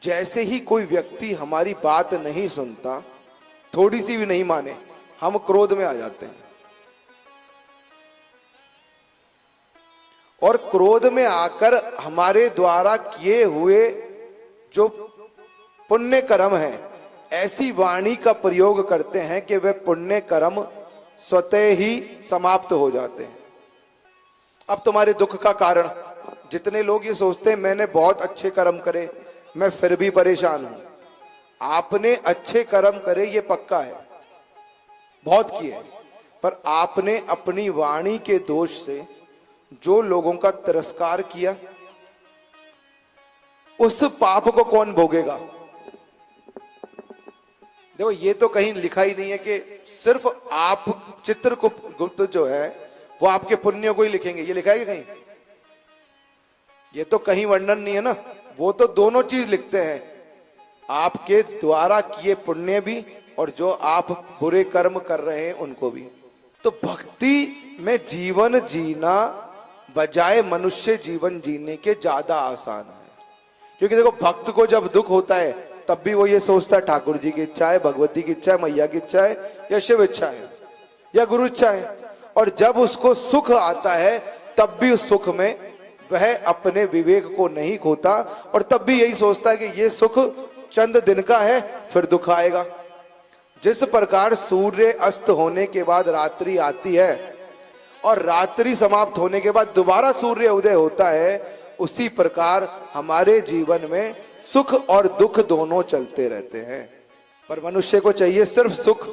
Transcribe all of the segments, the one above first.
जैसे ही कोई व्यक्ति हमारी बात नहीं सुनता, थोड़ी सी भी नहीं माने, हम क्रोध में आ जाते हैं। और क्रोध में आकर हमारे द्वारा किए हुए जो पुण्य कर्म है, ऐसी वाणी का प्रयोग करते हैं कि वे पुण्य कर्म स्वतः ही समाप्त हो जाते हैं। अब तुम्हारे दुख का कारण, जितने लोग ये सोचते हैं मैंने बहुत अच्छे कर्म करे, मैं फिर भी परेशान हूं। आपने अच्छे कर्म करे ये पक्का है, बहुत किए, पर आपने अपनी वाणी के दोष से जो लोगों का तिरस्कार किया, उस पाप को कौन भोगेगा? देखो, ये तो कहीं लिखा ही नहीं है कि सिर्फ आप चित्रगुप्त जो है वो आपके पुण्यों को ही लिखेंगे, ये लिखा है कि कहीं? ये तो कहीं वर्णन नहीं है ना। वो तो दोनों चीज लिखते हैं, आपके द्वारा किए पुण्य भी और जो आप बुरे कर्म कर रहे हैं उनको भी। तो भक्ति में जीवन जीना बजाय मनुष्य जीवन जीने के ज्यादा आसान है। क्योंकि देखो, भक्त को जब दुख होता है तब भी वो ये सोचता है ठाकुर जी की इच्छा है, भगवती की इच्छा है, मैया की इच्छा है, या शिव इच्छा है, या गुरु इच्छा है। और जब उसको सुख आता है तब भी उस सुख में वह अपने विवेक को नहीं खोता, और तब भी यही सोचता है कि ये सुख चंद दिन का है, फिर दुख आएगा। जिस प्रकार सूर्य अस्त होने के बाद रात्रि आती है और रात्रि समाप्त होने के बाद दोबारा सूर्य उदय होता है, उसी प्रकार हमारे जीवन में सुख और दुख दोनों चलते रहते हैं। पर मनुष्य को चाहिए सिर्फ सुख।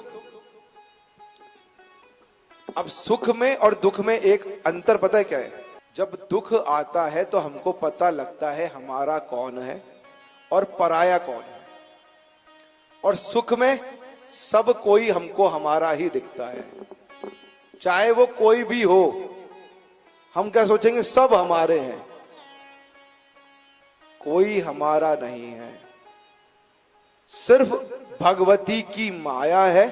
अब सुख में और दुख में एक अंतर पता है क्या है? जब दुख आता है तो हमको पता लगता है हमारा कौन है और पराया कौन है, और सुख में सब कोई हमको हमारा ही दिखता है, चाहे वो कोई भी हो। हम क्या सोचेंगे? सब हमारे हैं, कोई हमारा नहीं है, सिर्फ भगवती की माया है।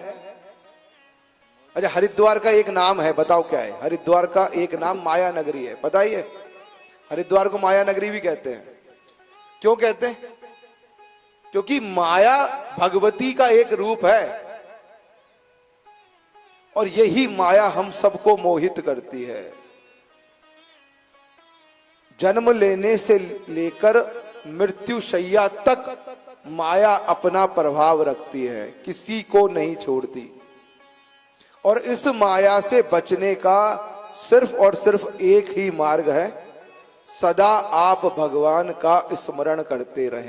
अच्छा, हरिद्वार का एक नाम है, बताओ क्या है? हरिद्वार का एक नाम माया नगरी है, पता ही है? हरिद्वार को माया नगरी भी कहते हैं। क्यों कहते हैं? क्योंकि माया भगवती का एक रूप है, और यही माया हम सबको मोहित करती है। जन्म लेने से लेकर मृत्यु शैया तक माया अपना प्रभाव रखती है, किसी को नहीं छोड़ती। और इस माया से बचने का सिर्फ और सिर्फ एक ही मार्ग है, सदा आप भगवान का स्मरण करते रहें।